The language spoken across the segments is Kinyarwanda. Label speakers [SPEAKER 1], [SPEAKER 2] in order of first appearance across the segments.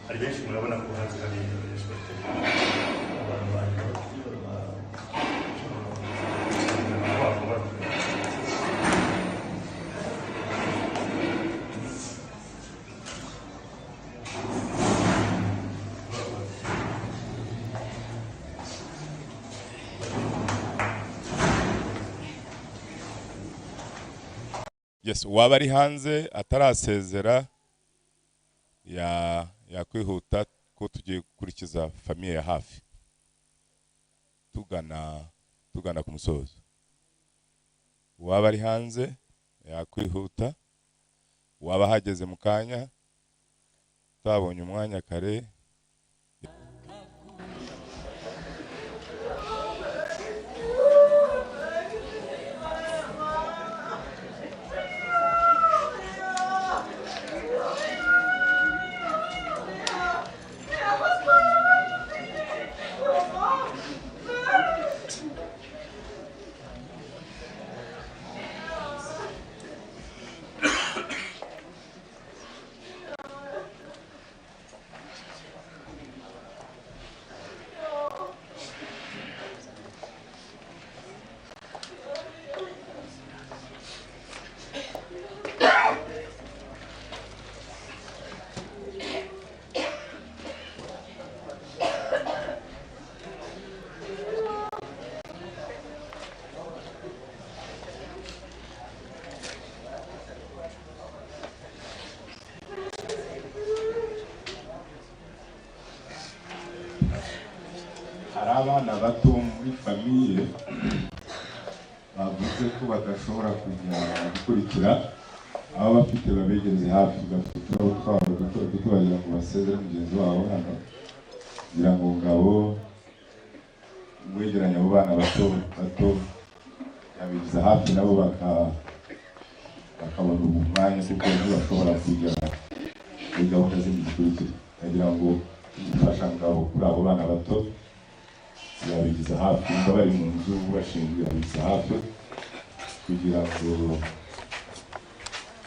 [SPEAKER 1] hari benshi murabona ko hanze hari
[SPEAKER 2] yes, waba ari hanze atarasezera yakwihuta ko tugiye gukurikiza famiye ya hafi tugana ku musozo. Waba ari hanze yakwihuta, waba hageze mu kanya tabonye umwanya kare. Abana bato muri famiye bavuze ko badashobora kujya gukurikira abo bafite babegeze hafi bafite utwabo duto bagira ngo basezere mugenzi wabo hano kugira ngo ngabo wegeranya abo bana bato yabigeza hafi nabo bakabona umwanya kuko bashobora kujya muri gahunda zindi zikurikira kugira ngo ifasha ngabo kuri abo bana bato yabigize hafi bari mu nzu bashinzwe yabigize hafi kugira ngo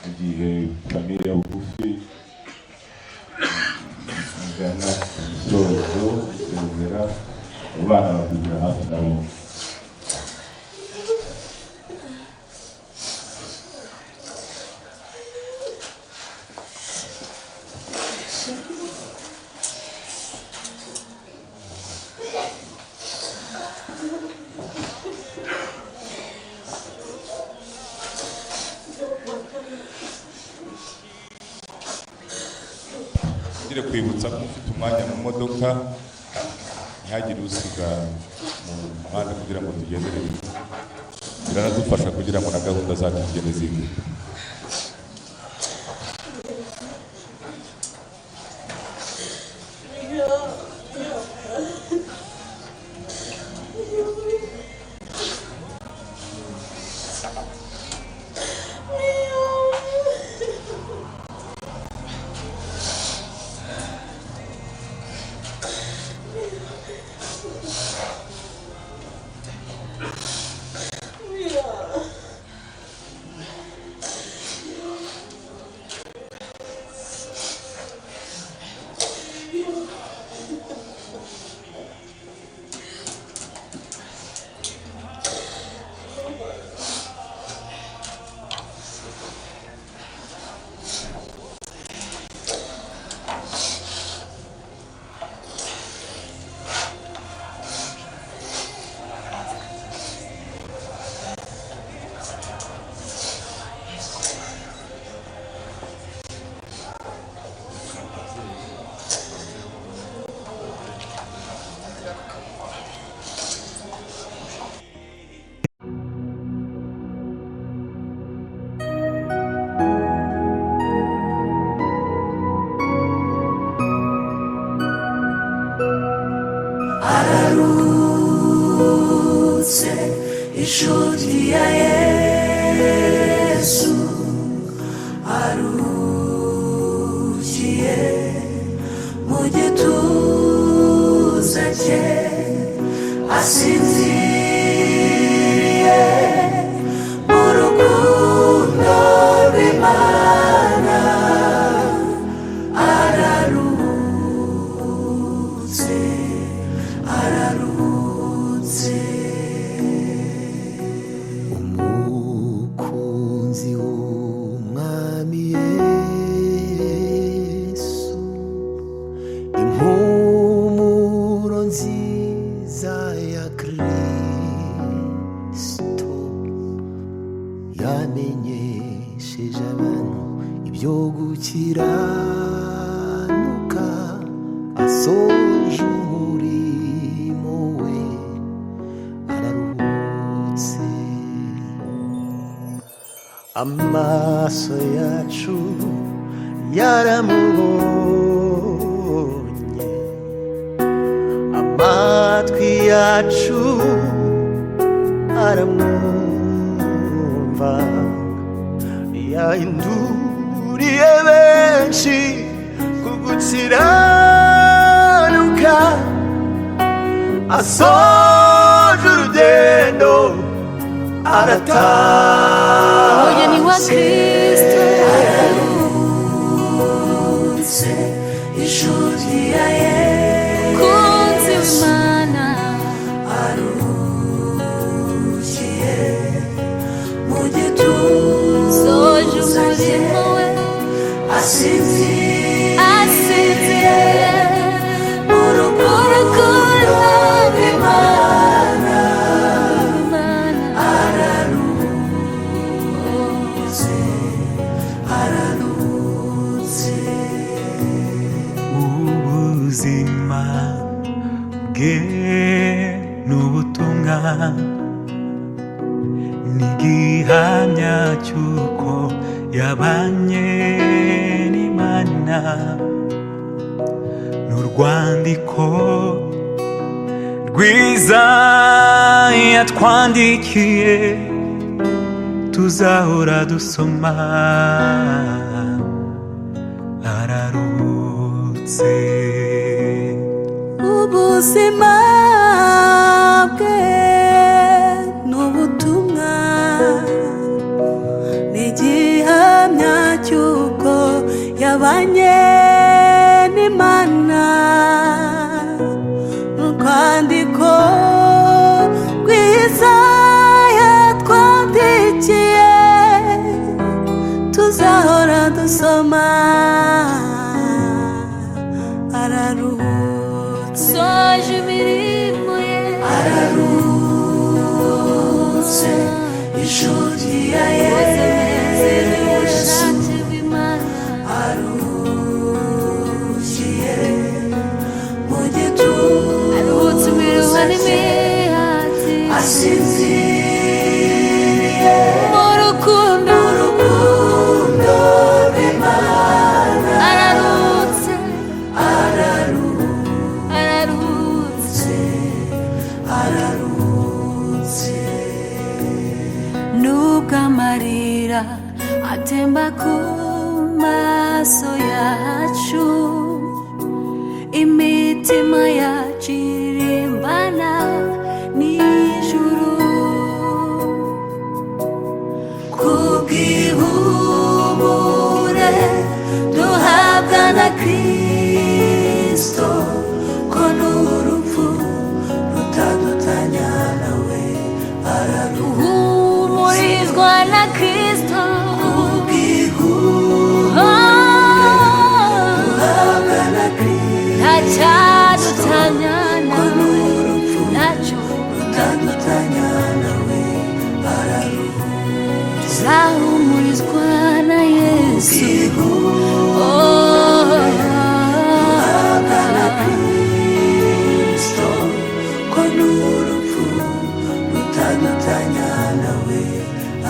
[SPEAKER 2] igihe famiye ya bugufi igana umusozo isezera abana bakugira hafi nabo. Ngire kwibutsa ko mufite umwanya mu modoka ntihagire usiga mu muhanda kugira ngo tugendere neza. Biranadufasha kugira ngo na gahunda zacu zigende zihuta.
[SPEAKER 3] inshuti ya Yesu arukiye mu gituza cye asinziriye yamenyesheje abantu ibyo gukiranuka asoje umurimo we araruhutse amaso yacu yaramubonye amatwi yacu aramwumva yahinduriye benshi ku gukiranuka asoje urugendo arataha
[SPEAKER 4] umugeni wa Kristo
[SPEAKER 3] araruhutse inshuti ya Yesu
[SPEAKER 4] kunzi w'Imana
[SPEAKER 3] aruhukiye mu gituza
[SPEAKER 4] soje umurimo we
[SPEAKER 3] asinziriye mu rukundo rw'Imana
[SPEAKER 5] ubuzima bwe n'ubutumwa n'igihamya cy'uko yabanye n'Imana n'urwandiko rwiza yatwandikiye tuzahora dusoma araruhutse
[SPEAKER 4] ubuzima bwe n'ubutumwa n'igihamya cy'uko yabanye n'Imana n'urwandiko rwiza yatwandikiye tuzahora dusoma araruhutse soje imirimo ye
[SPEAKER 3] araruhutse inshuti ya Yesu aruhukiye mu gituza
[SPEAKER 4] aruhutse imirimo n'imihati
[SPEAKER 3] asinziriye
[SPEAKER 4] mu rukundo
[SPEAKER 3] rw'Imana
[SPEAKER 4] araruhutse
[SPEAKER 3] araruhutse
[SPEAKER 4] nubwo amarira atemba ku maso yacu imitima yacu irimbana n'ijuru
[SPEAKER 3] kubw'ihumure duhabwa na Kristo ko n'urupfu rutadutanya nawe
[SPEAKER 4] humurizwa na Kristo
[SPEAKER 3] duhabwa na Kristo
[SPEAKER 4] ntacyadutanya nawe ntacyo
[SPEAKER 3] rutadutanya nawe
[SPEAKER 4] tuzahumurizwa na Yesu
[SPEAKER 3] duhabwa na Kristo ko n'urupfu rutadutanya nawe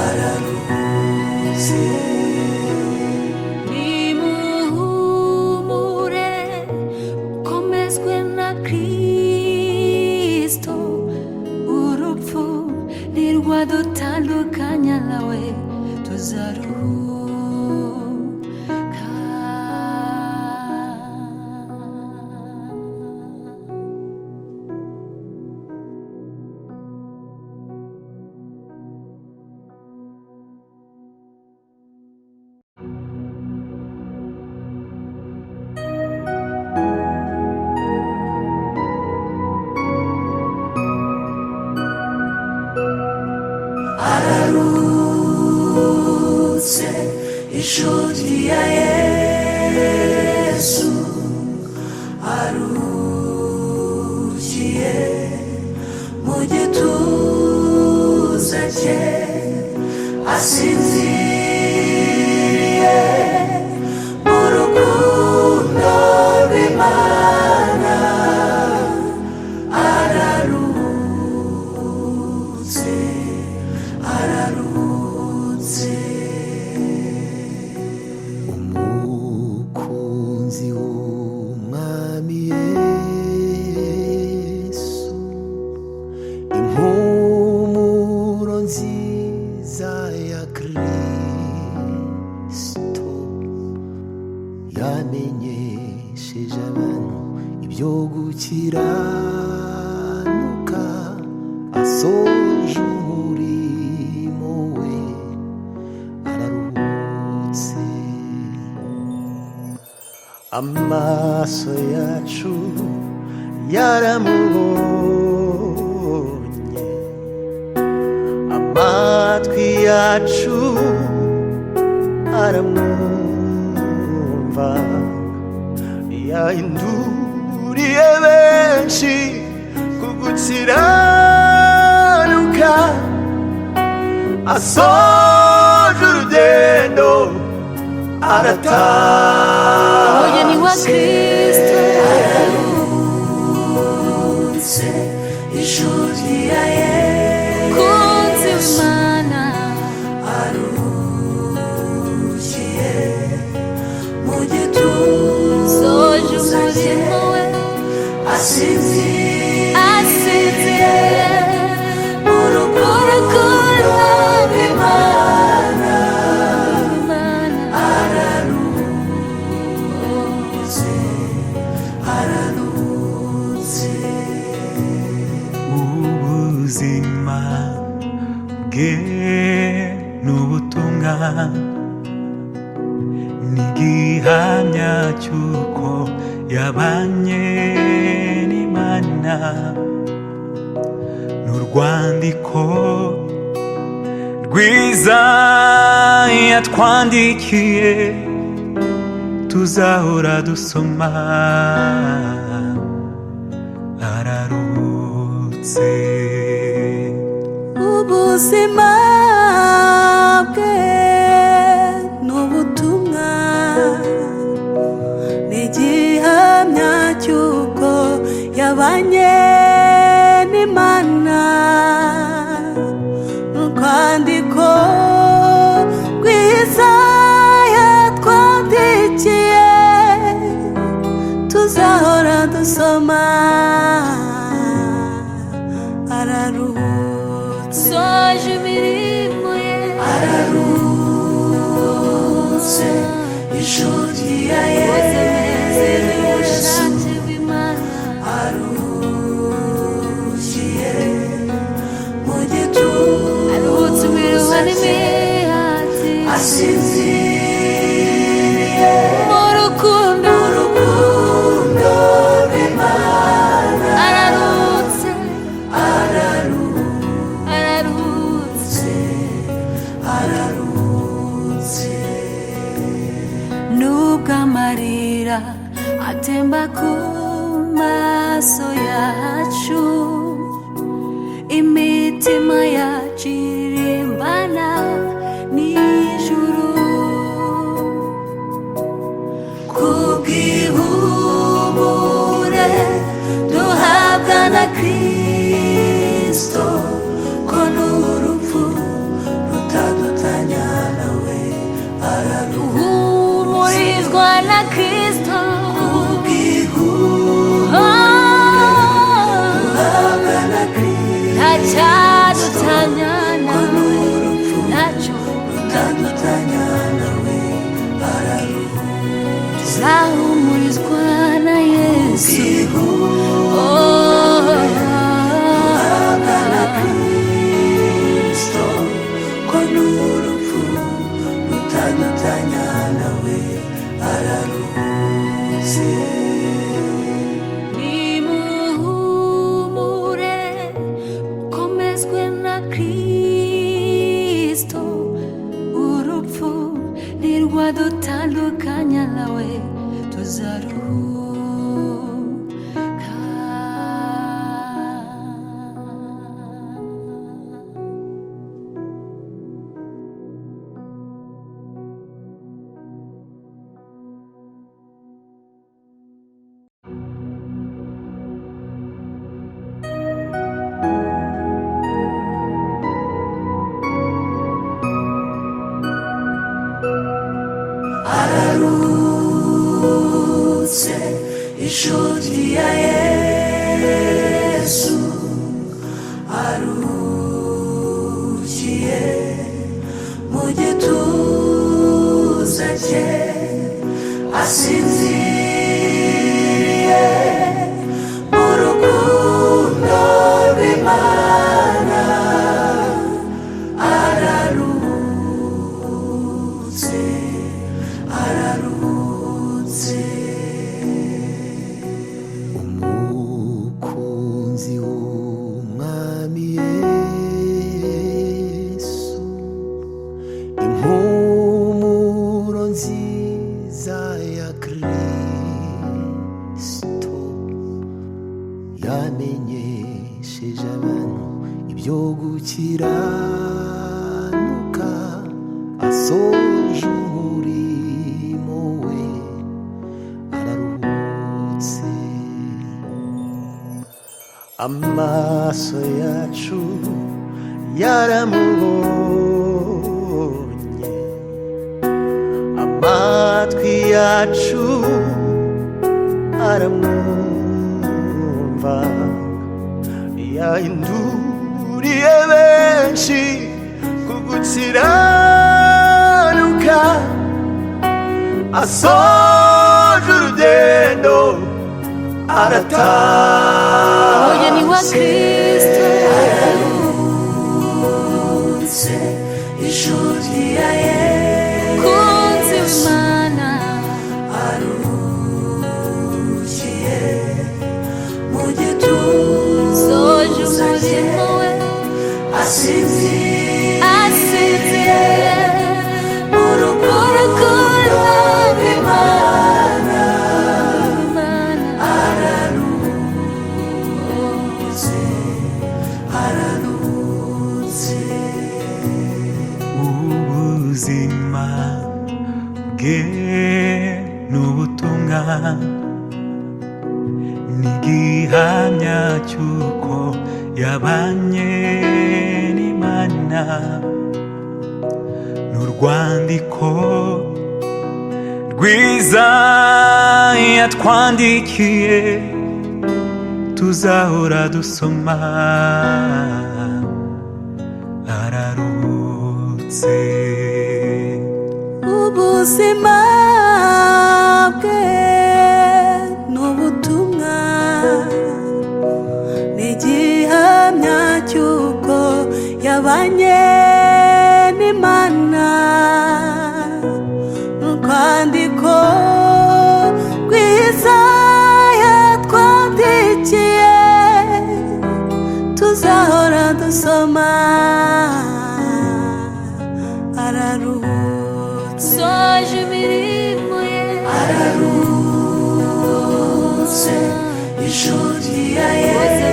[SPEAKER 3] araruhutse
[SPEAKER 4] nimuhumure komezwe na Kristo urupfu ntirwadutandukanya nawe tuzaruhuka
[SPEAKER 3] araruhutse inshuti ya Yesu aruhukiye mu gituza cye asinziriye mu rukundo rw'Imana araruhutse araruhutse. Umukunzi w'Umwami Yesu, impumuro nziza ya Kristo yamenyesheje abantu ibyo gukiranuka, asoje umurimo we araruhutse. Amaso yacu yaramubonye, amatwi yacu aramwumva, yahinduriye benshi ku gukiranuka, asoje urugendo arataha.
[SPEAKER 4] Umugeni wa Kristo
[SPEAKER 3] araruhutse, inshuti ya Yesu,
[SPEAKER 4] kunzi w'Imana
[SPEAKER 3] aruhukiye mu gituza
[SPEAKER 4] soje umurimo we
[SPEAKER 3] asinziriye mu rukundo rw'Imana araruhutse araruhutse.
[SPEAKER 5] ubuzima bwe n'ubutumwa n'igihamya cy'uko yabanye n'Imana, n'urwandiko rwiza yatwandikiye tuzahora dusoma. Araruhutse.
[SPEAKER 3] Ubuzima bwe n'ubutumwa n'igihamya cy'uko yabanye n'Imana, n'urwandiko rwiza yatwandikiye tuzahora dusoma. Araruhutse
[SPEAKER 4] soje imirimo ye
[SPEAKER 3] araruhutse, inshuti ya Yesu,
[SPEAKER 4] ubushake bw'Imana
[SPEAKER 3] aruhukiye mu gituza
[SPEAKER 4] aruhutse imiruho n'imihati
[SPEAKER 3] asinziriye
[SPEAKER 4] mu rukundo
[SPEAKER 3] rw'Imana
[SPEAKER 4] araruhutse
[SPEAKER 3] araruhutse araruhutse.
[SPEAKER 4] nubwo amarira atemba ku maso yacu, imitima yacu irimbana n'ijuru
[SPEAKER 3] kubw'ihumure duhabwa na Kristo, ko n'urupfu rutadutanya nawe
[SPEAKER 4] duhumurizwa na Kristo.
[SPEAKER 3] duhabwa na Kristo,
[SPEAKER 4] Ntacyadutanya nawe, ntacyo
[SPEAKER 3] rutadutanya nawe
[SPEAKER 4] tuzahumurizwa na Yesu.
[SPEAKER 3] duhabwa na Kristo, ko n'urupfu rutadutanya nawe araruhutse.
[SPEAKER 4] Nimuhumure, komezwe na Kristo, urupfu ntirwadutandukanya nawe tuzaruhuka.
[SPEAKER 3] inshuti ya Yesu arukiye mu gituza cye asinziriye mu rukundo rw'Imana ararutse ararutse umukunzi w'umwami Yesu impumuro nziza ya Kristo yamenyesheje abantu ibyo gukiranuka asoje umurimo we araruhutse amaso yacu yaramubonye amatwi yacu aramwumva yahinduriye benshi ku gukiranuka asoje urugendo arataha
[SPEAKER 4] umugeni wa Kristo
[SPEAKER 3] ararutse inshuti ya Yesu
[SPEAKER 4] kunzi w'Imana
[SPEAKER 3] arukiye mu gituza
[SPEAKER 4] soje umurimo we
[SPEAKER 3] asinziriye mu rukundo rw'Imana ararutse ararutse
[SPEAKER 5] ubuzima bwe n'ubutumwa n'igihamya cy'uko yabanye n'Imana n'urwandiko rwiza yatwandikiye tuzahora dusoma ararutse
[SPEAKER 4] ubuzima bwe n'ubutumwa n'igihamya cy'uko yabanye n'Imana n'urwandiko rwiza yatwandikiye tuzahora dusoma ararutse soje imirimo ye
[SPEAKER 3] ararutse inshuti ya Yesu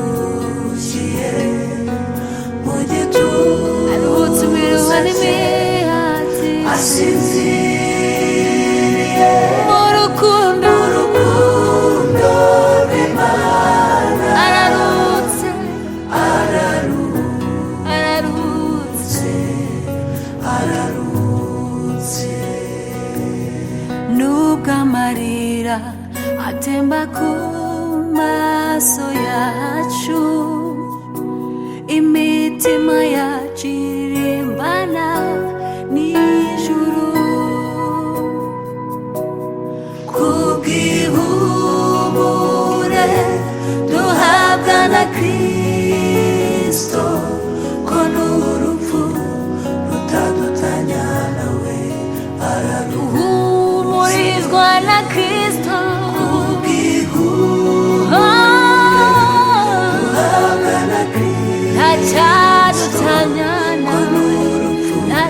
[SPEAKER 3] arukiye mu gituza cye asinziriye
[SPEAKER 4] mu rukundo
[SPEAKER 3] rw'Imana
[SPEAKER 4] ararutse
[SPEAKER 3] ararutse ararutse
[SPEAKER 4] nubwo amarira atemba ku maso yacu imitima yacu irimbana n'ijuru
[SPEAKER 3] kubw'ihumure duhabwa na Kristo ko n'urupfu rutadutanya nawe
[SPEAKER 4] humurizwa na Kristo
[SPEAKER 3] kubw'ihumure duhabwa na Kristo
[SPEAKER 4] nta